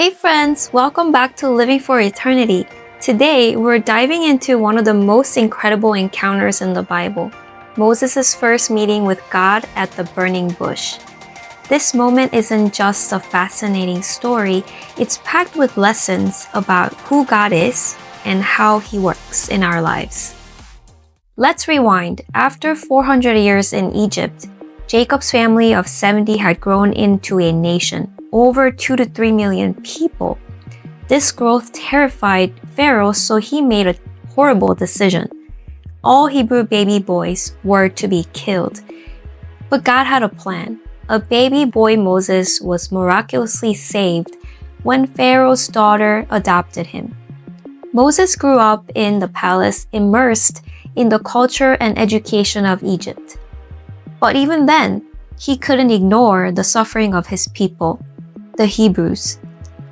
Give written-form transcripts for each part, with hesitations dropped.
Hey friends, welcome back to Living for Eternity. Today, we're diving into one of the most incredible encounters in the Bible, Moses' first meeting with God at the burning bush. This moment isn't just a fascinating story, it's packed with lessons about who God is and how He works in our lives. Let's rewind. After 400 years in Egypt, Jacob's family of 70 had grown into a nation, over 2 to 3 million people. This growth terrified Pharaoh, so he made a horrible decision. All Hebrew baby boys were to be killed. But God had a plan. A baby boy Moses was miraculously saved when Pharaoh's daughter adopted him. Moses grew up in the palace, immersed in the culture and education of Egypt. But even then, he couldn't ignore the suffering of his people, the Hebrews.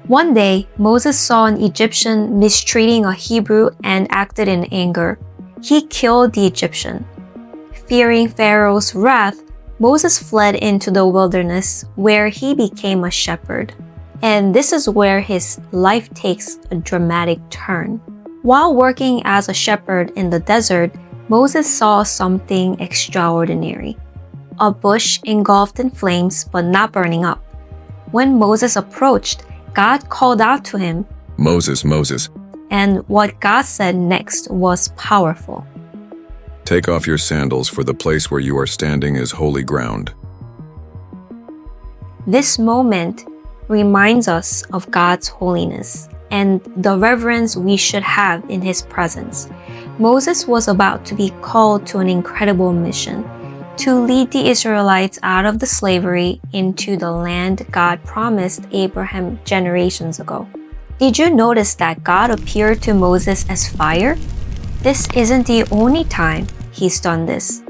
One day, Moses saw an Egyptian mistreating a Hebrew and acted in anger. He killed the Egyptian. Fearing Pharaoh's wrath, Moses fled into the wilderness where he became a shepherd. And this is where his life takes a dramatic turn. While working as a shepherd in the desert, Moses saw something extraordinary. A bush engulfed in flames but not burning up. When Moses approached, God called out to him, "Moses, Moses." And what God said next was powerful. "Take off your sandals, for the place where you are standing is holy ground." This moment reminds us of God's holiness and the reverence we should have in His presence. Moses was about to be called to an incredible mission, to lead the Israelites out of the slavery into the land God promised Abraham generations ago. Did you notice that God appeared to Moses as fire? This isn't the only time He's done this.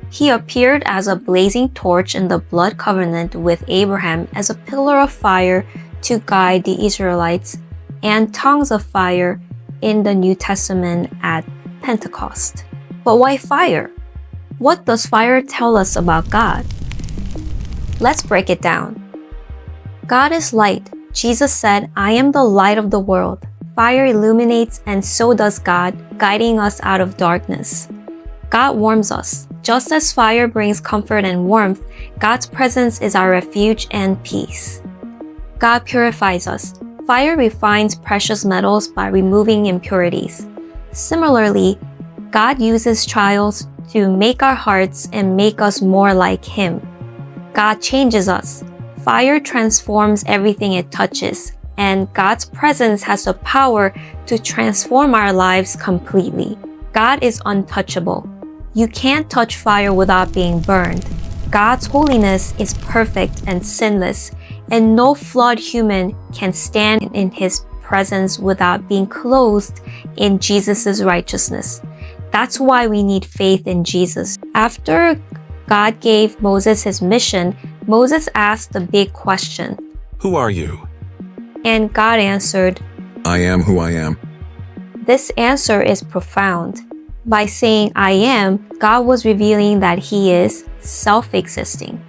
He appeared as a blazing torch in the blood covenant with Abraham, as a pillar of fire to guide the Israelites, and tongues of fire in the New Testament at Pentecost. But why fire? What does fire tell us about God? Let's break it down. God is light. Jesus said, "I am the light of the world." Fire illuminates, and so does God, guiding us out of darkness. God warms us. Just as fire brings comfort and warmth, God's presence is our refuge and peace. God purifies us. Fire refines precious metals by removing impurities. Similarly, God uses trials to make our hearts and make us more like Him. God changes us. Fire transforms everything it touches, and God's presence has the power to transform our lives completely. God is untouchable. You can't touch fire without being burned. God's holiness is perfect and sinless, and no flawed human can stand in His presence without being clothed in Jesus' righteousness. That's why we need faith in Jesus. After God gave Moses his mission, Moses asked the big question, "Who are you?" And God answered, "I am who I am." This answer is profound. By saying "I am," God was revealing that He is self-existing.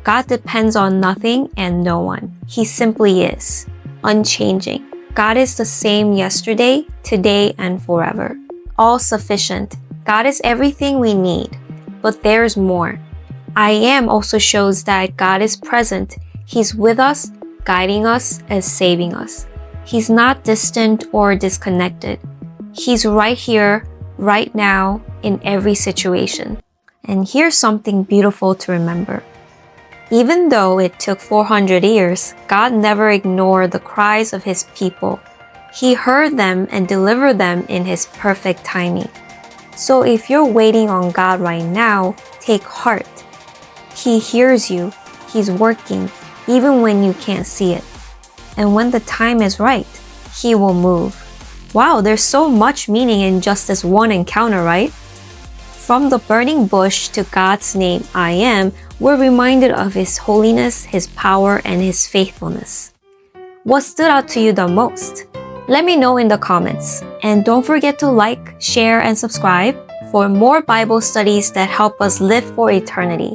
God depends on nothing and no one. He simply is, unchanging. God is the same yesterday, today, and forever. All sufficient. God is everything we need, but there's more. I am also shows that God is present. He's with us, guiding us, and saving us. He's not distant or disconnected. He's right here, right now, in every situation. And here's something beautiful to remember. Even though it took 400 years, God never ignored the cries of His people. He heard them and delivered them in His perfect timing. So if you're waiting on God right now, take heart. He hears you. He's working, even when you can't see it. And when the time is right, He will move. Wow, there's so much meaning in just this one encounter, right? From the burning bush to God's name, I am, we're reminded of His holiness, His power, and His faithfulness. What stood out to you the most? Let me know in the comments. And don't forget to like, share, and subscribe for more Bible studies that help us live for eternity.